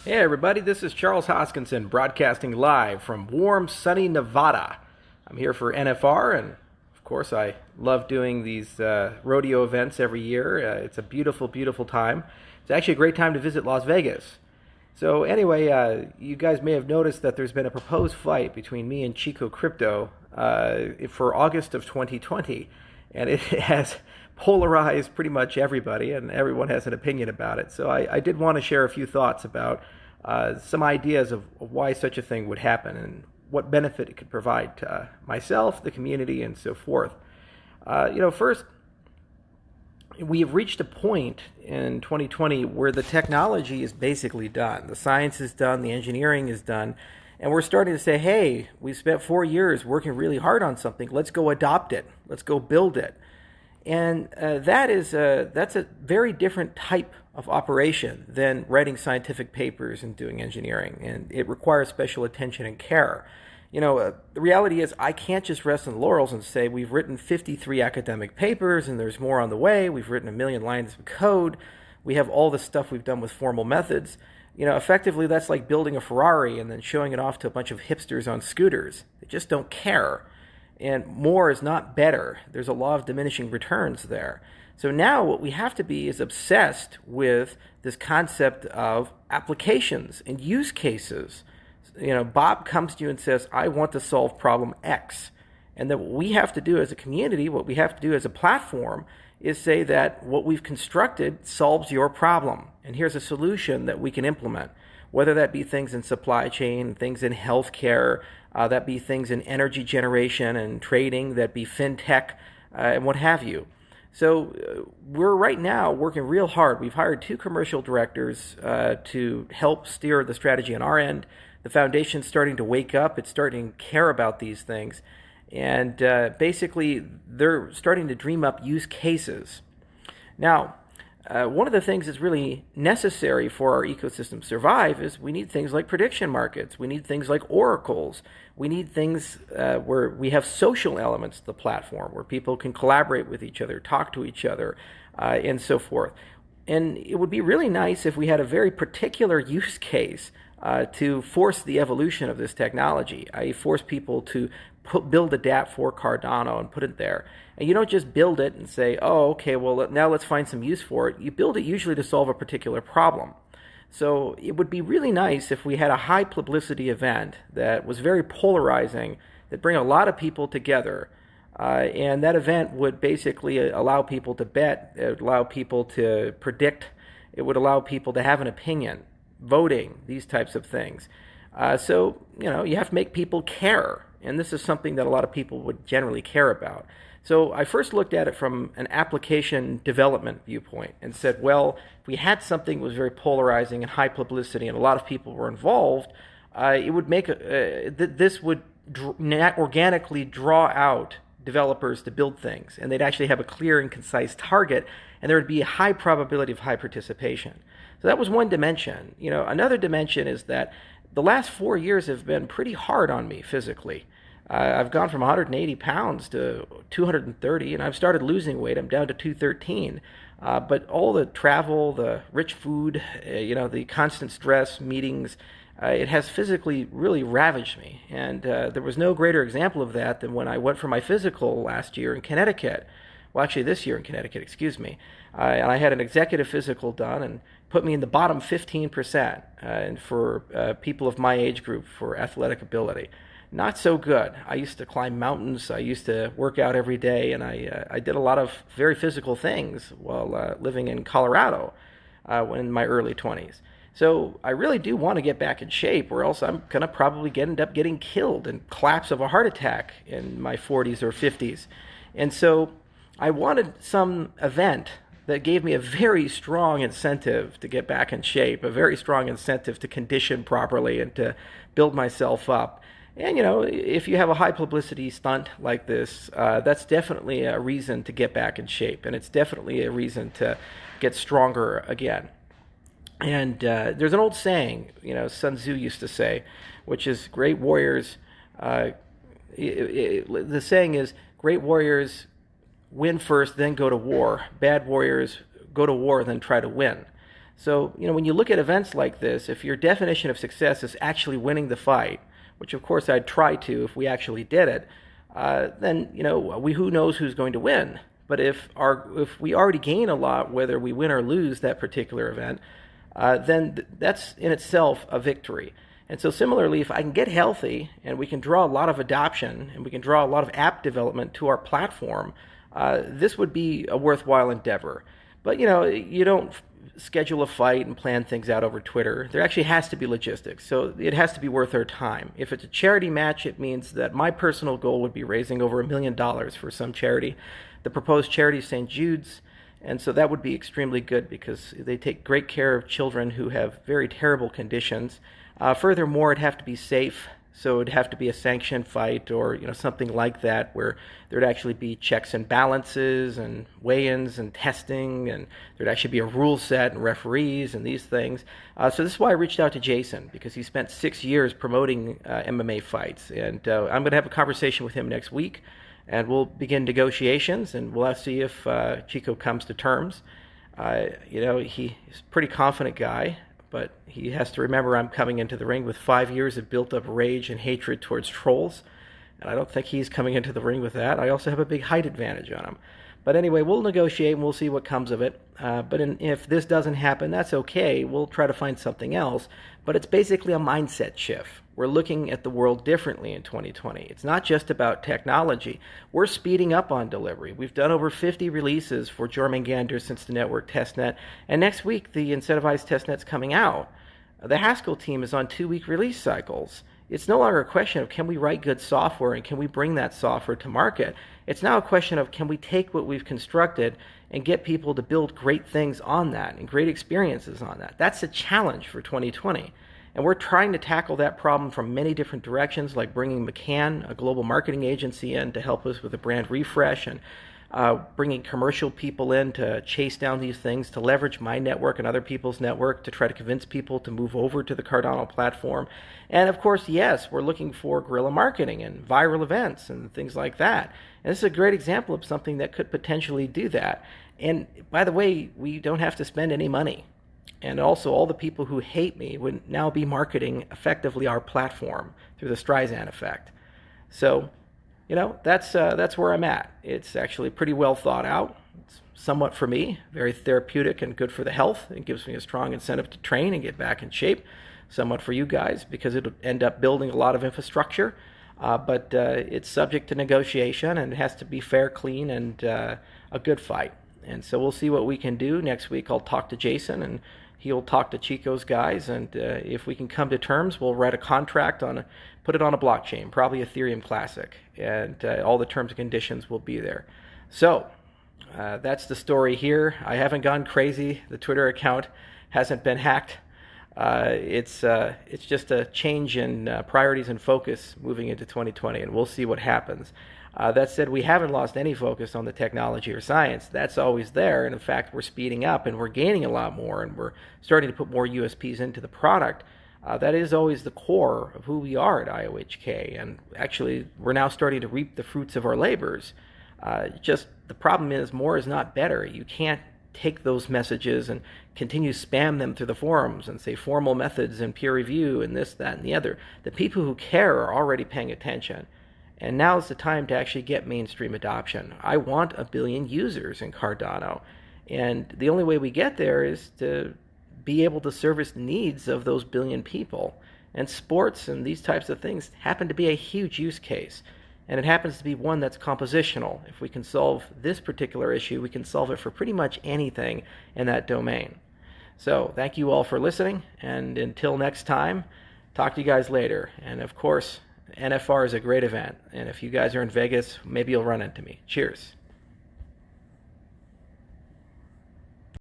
Hey everybody, this is Charles Hoskinson broadcasting live from warm, sunny Nevada. I'm here for NFR, and of course, I love doing these rodeo events every year. It's a beautiful, beautiful time. It's actually a great time to visit Las Vegas. So, anyway, you guys may have noticed that there's been a proposed fight between me and Chico Crypto for August of 2020, and it has polarized pretty much everybody, and everyone has an opinion about it. So I did want to share a few thoughts about some ideas of why such a thing would happen and what benefit it could provide to myself, the community, and so forth. First, we have reached a point in 2020 where the technology is basically done. The science is done, the engineering is done, and we're starting to say, hey, we spent 4 years working really hard on something. Let's go adopt it. Let's go build it. And that's a very different type of operation than writing scientific papers and doing engineering. And it requires special attention and care. The reality is I can't just rest on the laurels and say we've written 53 academic papers and there's more on the way. We've written 1,000,000 lines of code. We have all the stuff we've done with formal methods. Effectively that's like building a Ferrari and then showing it off to a bunch of hipsters on scooters. They just don't care. And more is not better. There's a law of diminishing returns there. So now what we have to be is obsessed with this concept of applications and use cases. Bob comes to you and says, I want to solve problem X. And then what we have to do as a community, what we have to do as a platform, is say that what we've constructed solves your problem. And here's a solution that we can implement. Whether that be things in supply chain, things in healthcare, that be things in energy generation and trading, that be fintech, and what have you. So we're right now working real hard. We've hired 2 commercial directors to help steer the strategy on our end. The foundation's starting to wake up. It's starting to care about these things. And basically, they're starting to dream up use cases. Now, one of the things that's really necessary for our ecosystem to survive is we need things like prediction markets. We need things like oracles. We need things where we have social elements to the platform, where people can collaborate with each other, talk to each other, and so forth. And it would be really nice if we had a very particular use case to force the evolution of this technology. I force people to build a dApp for Cardano and put it there. And you don't just build it and say, oh, okay, well, now let's find some use for it. You build it usually to solve a particular problem. So it would be really nice if we had a high publicity event that was very polarizing, that bring a lot of people together. And that event would basically allow people to bet, it would allow people to predict, it would allow people to have an opinion, voting, these types of things. So you have to make people care. And this is something that a lot of people would generally care about. So I first looked at it from an application development viewpoint and said, well, if we had something that was very polarizing and high publicity and a lot of people were involved, it would make this would organically draw out developers to build things, and they'd actually have a clear and concise target, and there would be a high probability of high participation. So that was one dimension. Another dimension is that the last 4 years have been pretty hard on me physically. I've gone from 180 pounds to 230, and I've started losing weight. I'm down to 213. But all the travel, the rich food, the constant stress, meetings, it has physically really ravaged me. And there was no greater example of that than when I went for my physical last year in Connecticut. Well, actually this year in Connecticut, excuse me. And I had an executive physical done and put me in the bottom 15% and for people of my age group for athletic ability. Not so good. I used to climb mountains. I used to work out every day, and I did a lot of very physical things while living in Colorado when in my early 20s. So I really do want to get back in shape, or else I'm going to probably end up getting killed and collapse of a heart attack in my 40s or 50s. And so I wanted some event that gave me a very strong incentive to get back in shape, a very strong incentive to condition properly and to build myself up. And, if you have a high publicity stunt like this, that's definitely a reason to get back in shape. And it's definitely a reason to get stronger again. And there's an old saying, Sun Tzu used to say, which is great warriors, the saying is, great warriors win first, then go to war. Bad warriors go to war, then try to win. So, when you look at events like this, if your definition of success is actually winning the fight, which of course I'd try to if we actually did it, then, who knows who's going to win. But if we already gain a lot, whether we win or lose that particular event, then that's in itself a victory. And so similarly, if I can get healthy and we can draw a lot of adoption and we can draw a lot of app development to our platform, this would be a worthwhile endeavor. But, you don't schedule a fight and plan things out over Twitter. There actually has to be logistics. So it has to be worth our time. If it's a charity match, it means that my personal goal would be raising over $1 million for some charity. The proposed charity is St. Jude's. And so that would be extremely good because they take great care of children who have very terrible conditions. Furthermore, it'd have to be safe. So it'd have to be a sanctioned fight or something like that where there'd actually be checks and balances and weigh-ins and testing, and there'd actually be a rule set and referees and these things. So this is why I reached out to Jason, because he spent 6 years promoting MMA fights. And I'm going to have a conversation with him next week, and we'll begin negotiations, and we'll see if Chico comes to terms. He's a pretty confident guy. But he has to remember I'm coming into the ring with 5 years of built-up rage and hatred towards trolls. And I don't think he's coming into the ring with that. I also have a big height advantage on him. But anyway, we'll negotiate and we'll see what comes of it. But if this doesn't happen, that's okay. We'll try to find something else. But it's basically a mindset shift. We're looking at the world differently in 2020. It's not just about technology. We're speeding up on delivery. We've done over 50 releases for Jormungandr since the network testnet. And next week, the incentivized testnet's coming out. The Haskell team is on 2-week release cycles. It's no longer a question of can we write good software and can we bring that software to market. It's now a question of can we take what we've constructed and get people to build great things on that and great experiences on that. That's a challenge for 2020. And we're trying to tackle that problem from many different directions, like bringing McCann, a global marketing agency, in to help us with a brand refresh, and bringing commercial people in to chase down these things, to leverage my network and other people's network to try to convince people to move over to the Cardano platform. And of course, yes, we're looking for guerrilla marketing and viral events and things like that. And this is a great example of something that could potentially do that. And by the way, we don't have to spend any money. And also, all the people who hate me would now be marketing effectively our platform through the Streisand effect. So, that's where I'm at. It's actually pretty well thought out. It's somewhat for me, very therapeutic and good for the health. It gives me a strong incentive to train and get back in shape. Somewhat for you guys because it'll end up building a lot of infrastructure. But it's subject to negotiation, and it has to be fair, clean, and a good fight. And so we'll see what we can do. Next week I'll talk to Jason, and he'll talk to Chico's guys, and if we can come to terms, we'll write a contract put it on a blockchain, probably Ethereum Classic, and all the terms and conditions will be there. So that's the story here. I haven't gone crazy. The Twitter account hasn't been hacked. It's just a change in priorities and focus moving into 2020, and we'll see what happens. That said, we haven't lost any focus on the technology or science. That's always there, and in fact, we're speeding up and we're gaining a lot more, and we're starting to put more USPs into the product. That is always the core of who we are at IOHK, and actually, we're now starting to reap the fruits of our labors. Just the problem is more is not better. You can't take those messages and continue spam them through the forums and say formal methods and peer review and this, that, and the other. The people who care are already paying attention. And now's the time to actually get mainstream adoption. I want 1 billion users in Cardano. And the only way we get there is to be able to service the needs of those 1 billion people. And sports and these types of things happen to be a huge use case. And it happens to be one that's compositional. If we can solve this particular issue, we can solve it for pretty much anything in that domain. So thank you all for listening. And until next time, talk to you guys later. And of course, NFR is a great event, and if you guys are in Vegas, maybe you'll run into me. Cheers.